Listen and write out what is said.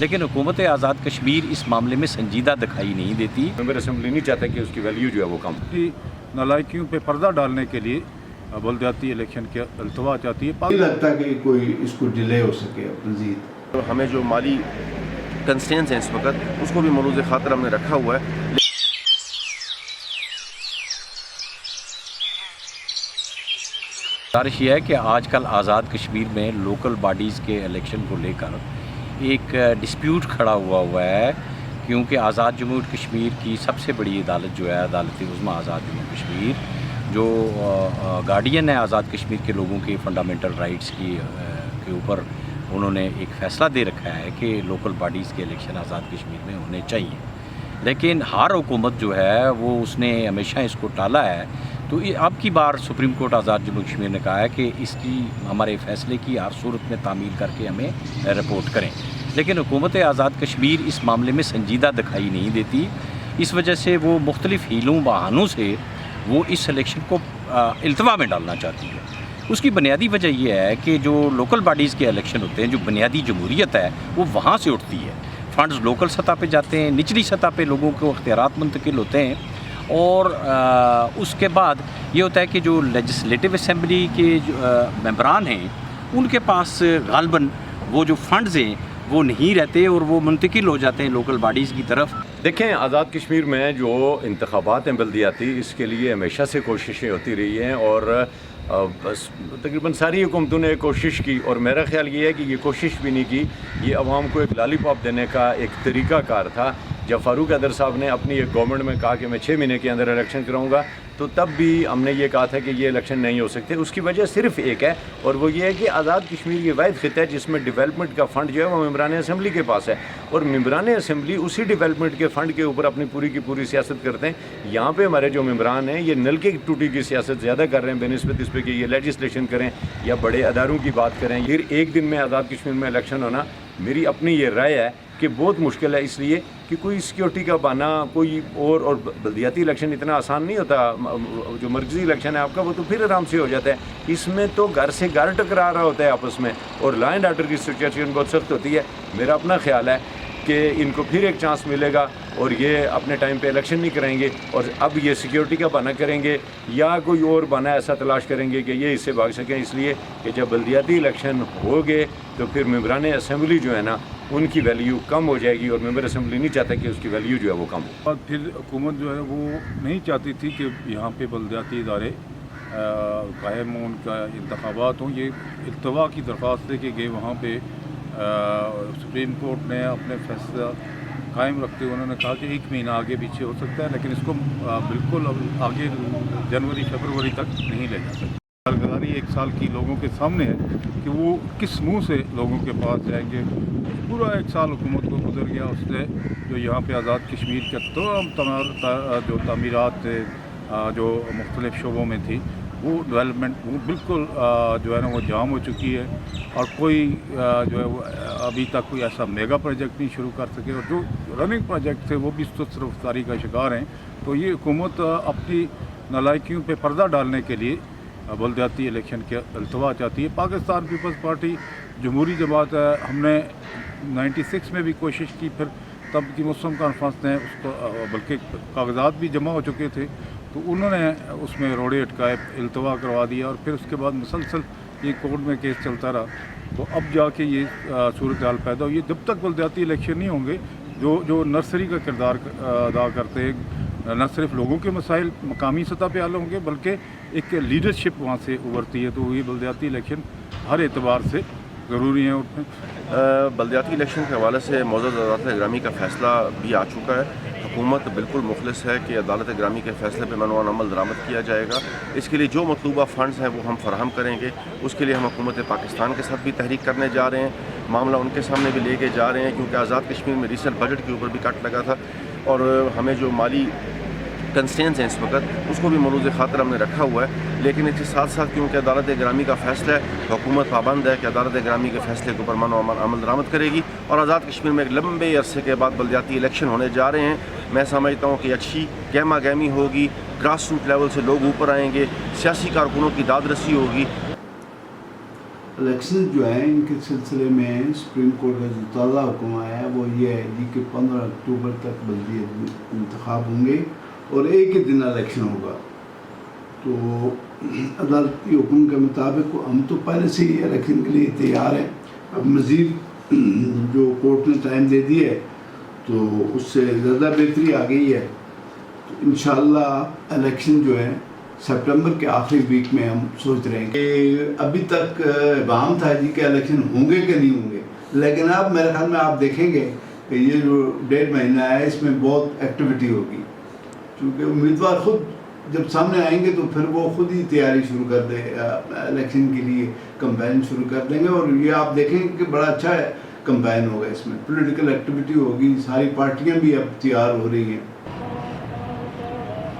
لیکن حکومت آزاد کشمیر اس معاملے میں سنجیدہ دکھائی نہیں دیتی. ممبر اسمبلی نہیں چاہتا کہ اس کی ویلیو جو ہے وہ کم کی نالائکیوں پہ پردہ ڈالنے کے لیے بلدیاتی الیکشن کے التوا چاہتی ہے. نہیں لگتا کہ کوئی اس کو ڈیلے ہو سکے مزید. ہمیں جو مالی کنسٹرینس ہیں اس وقت اس کو بھی ملوز خاطر ہم نے رکھا ہوا ہے. گزارش یہ ہے کہ آج کل آزاد کشمیر میں لوکل باڈیز کے الیکشن کو لے کر ایک ڈسپیوٹ کھڑا ہوا ہے، کیونکہ آزاد جمہوریہ کشمیر کی سب سے بڑی عدالت جو ہے عدالت عظمیٰ آزاد جمہوریہ کشمیر، جو گارڈین ہے آزاد کشمیر کے لوگوں کے فنڈامنٹل رائٹس کے اوپر، انہوں نے ایک فیصلہ دے رکھا ہے کہ لوکل باڈیز کے الیکشن آزاد کشمیر میں ہونے چاہیے. لیکن ہر حکومت جو ہے وہ اس نے ہمیشہ اس کو ٹالا ہے. تو اب کی بار سپریم کورٹ آزاد جموں کشمیر نے کہا ہے کہ اس کی ہمارے فیصلے کی ہر صورت میں تعمیل کر کے ہمیں رپورٹ کریں. لیکن حکومت آزاد کشمیر اس معاملے میں سنجیدہ دکھائی نہیں دیتی. اس وجہ سے وہ مختلف ہیلوں بہانوں سے وہ اس الیکشن کو التوا میں ڈالنا چاہتی ہے. اس کی بنیادی وجہ یہ ہے کہ جو لوکل باڈیز کے الیکشن ہوتے ہیں، جو بنیادی جمہوریت ہے وہ وہاں سے اٹھتی ہے. فنڈز لوکل سطح پہ جاتے ہیں، نچلی سطح پہ لوگوں کو اختیارات منتقل ہوتے ہیں، اور اس کے بعد یہ ہوتا ہے کہ جو لیجسلیٹو اسمبلی کے ممبران ہیں ان کے پاس غالباً وہ جو فنڈز ہیں وہ نہیں رہتے اور وہ منتقل ہو جاتے ہیں لوکل باڈیز کی طرف. دیکھیں، آزاد کشمیر میں جو انتخابات ہیں بلدیاتی، اس کے لیے ہمیشہ سے کوششیں ہوتی رہی ہیں، اور تقریباً ساری حکومتوں نے کوشش کی، اور میرا خیال یہ ہے کہ یہ کوشش بھی نہیں کی، یہ عوام کو ایک لالی پاپ دینے کا ایک طریقہ کار تھا. جب فاروق حیدر صاحب نے اپنی ایک گورنمنٹ میں کہا کہ میں 6 مہینے کے اندر الیکشن کراؤں گا، تو تب بھی ہم نے یہ کہا تھا کہ یہ الیکشن نہیں ہو سکتے. اس کی وجہ صرف ایک ہے، اور وہ یہ ہے کہ آزاد کشمیر یہ واحد خطہ ہے جس میں ڈیولپمنٹ کا فنڈ جو ہے وہ ممبران اسمبلی کے پاس ہے، اور ممبران اسمبلی اسی ڈیولپمنٹ کے فنڈ کے اوپر اپنی پوری کی پوری سیاست کرتے ہیں. یہاں پہ ہمارے جو ممبران ہیں یہ نل کی ٹوٹی کی سیاست زیادہ کر رہے ہیں بہ نسبت اس پہ کہ یہ لیجسلیشن کریں یا بڑے اداروں کی بات کریں. پھر ایک دن میں آزاد کشمیر میں الیکشن ہونا میری اپنی یہ رائے ہے کہ بہت مشکل ہے، اس لیے کہ کوئی سیکیورٹی کا بہانہ کوئی اور بلدیاتی الیکشن اتنا آسان نہیں ہوتا. جو مرکزی الیکشن ہے آپ کا وہ تو پھر آرام سے ہو جاتا ہے. اس میں تو گھر سے گھر ٹکرا رہا ہوتا ہے آپس میں، اور لا اینڈ آرڈر کی سچویشن بہت سخت ہوتی ہے. میرا اپنا خیال ہے کہ ان کو پھر ایک چانس ملے گا اور یہ اپنے ٹائم پہ الیکشن نہیں کریں گے، اور اب یہ سیکیورٹی کا بہانہ کریں گے یا کوئی اور بہانہ ایسا تلاش کریں گے کہ یہ اس سے بھاگ سکیں. اس لیے کہ جب بلدیاتی الیکشن ہو گئے تو پھر ممبران اسمبلی جو ہے نا ان کی ویلیو کم ہو جائے گی، اور ممبر اسمبلی نہیں چاہتا کہ اس کی ویلیو جو ہے وہ کم ہو. اور پھر حکومت جو ہے وہ نہیں چاہتی تھی کہ یہاں پہ بلدیاتی ادارے قائم ہوں، ان کا انتخابات ہوں. یہ التوا کی درخواست دے کے گئے وہاں پہ. سپریم کورٹ نے اپنے فیصلہ قائم رکھتے ہوئے انہوں نے کہا کہ 1 مہینہ آگے پیچھے ہو سکتا ہے، لیکن اس کو بالکل اب آگے جنوری فروری تک نہیں لے جا سکتے. کارگزاری 1 سال کی لوگوں کے سامنے ہے کہ وہ کس منہ سے لوگوں کے پاس جائیں گے. پورا 1 سال حکومت کو گزر گیا، اس نے جو یہاں پہ آزاد کشمیر کے تمام جو تعمیرات تھے جو مختلف شعبوں میں تھی، وہ ڈیولپمنٹ وہ بالکل جو ہے نا وہ جام ہو چکی ہے، اور کوئی جو ہے وہ ابھی تک کوئی ایسا میگا پروجیکٹ نہیں شروع کر سکے، اور جو رننگ پروجیکٹ تھے وہ بھی سست رفتاری کا شکار ہیں. تو یہ حکومت اپنی نالائکیوں پہ پردہ ڈالنے کے لیے بلدیاتی الیکشن کے التوا چاہتی ہے. پاکستان پیپلز پارٹی جمہوری جماعت ہے. ہم نے 96 میں بھی کوشش کی، پھر تب کی مسلم کانفرنس نے اس کو بلکہ کاغذات بھی جمع ہو چکے تھے تو انہوں نے اس میں روڑے اٹکائے، التوا کروا دیا، اور پھر اس کے بعد مسلسل یہ کورٹ میں کیس چلتا رہا. تو اب جا کے یہ صورتحال پیدا ہوئی. جب تک بلدیاتی الیکشن نہیں ہوں گے، جو نرسری کا کردار ادا کرتے ہیں، نہ صرف لوگوں کے مسائل مقامی سطح پہ حل ہوں گے بلکہ ایک لیڈرشپ وہاں سے ابھرتی ہے. تو یہ بلدیاتی الیکشن ہر اعتبار سے ضروری ہیں. بلدیاتی الیکشن کے حوالے سے معزز عدالت گرامی کا فیصلہ بھی آ چکا ہے. حکومت بالکل مخلص ہے کہ عدالت گرامی کے فیصلے پہ منوان عمل درآمد کیا جائے گا. اس کے لیے جو مطلوبہ فنڈز ہیں وہ ہم فراہم کریں گے. اس کے لیے ہم حکومت پاکستان کے ساتھ بھی تحریک کرنے جا رہے ہیں، معاملہ ان کے سامنے بھی لے کے جا رہے ہیں، کیونکہ آزاد کشمیر میں ریسنٹ بجٹ کے اوپر بھی کٹ لگا تھا، اور ہمیں جو مالی کنسٹرینس ہیں اس وقت اس کو بھی ملوز خاطر ہم نے رکھا ہوا ہے. لیکن اس کے ساتھ ساتھ کیونکہ عدالت گرامی کا فیصلہ ہے، حکومت پابند ہے کہ عدالت گرامی کے فیصلے کے اوپر عمل درآمد کرے گی، اور آزاد کشمیر میں ایک لمبے عرصے کے بعد بلدیاتی الیکشن ہونے جا رہے ہیں. میں سمجھتا ہوں کہ اچھی گہما گہمی ہوگی، گراس روٹ لیول سے لوگ اوپر آئیں گے، سیاسی کارکنوں کی داد رسی ہوگی. الیکشن جو ہیں ان کے سلسلے میں سپریم کورٹ کا جو تازہ حکم آیا ہے وہ یہ ہے جی کہ 15 اکتوبر تک بلدیہ انتخاب ہوں گے اور ایک ہی دن الیکشن ہوگا. تو عدالتی حکم کے مطابق ہم تو پہلے سے ہی الیکشن کے لیے تیار ہیں. اب مزید جو کورٹ نے ٹائم دے دی ہے تو اس سے زیادہ بہتری آ گئی ہے. تو انشاءاللہ الیکشن جو ہے سپٹمبر کے آخری ویک میں ہم سوچ رہے ہیں کہ ابھی تک ابہام تھا جی کہ الیکشن ہوں گے کہ نہیں ہوں گے، لیکن اب میرے خیال میں آپ دیکھیں گے کہ یہ جو 1.5 مہینہ ہے اس میں بہت ایکٹیویٹی ہوگی، کیونکہ امیدوار خود جب سامنے آئیں گے تو پھر وہ خود ہی تیاری شروع کر دیں الیکشن کے لیے، کمپین شروع کر دیں گے. اور یہ آپ دیکھیں گے کہ بڑا اچھا کمپین ہوگا، اس میں پولیٹیکل ایکٹیویٹی ہوگی، ساری پارٹیاں بھی اب تیار ہو رہی ہیں.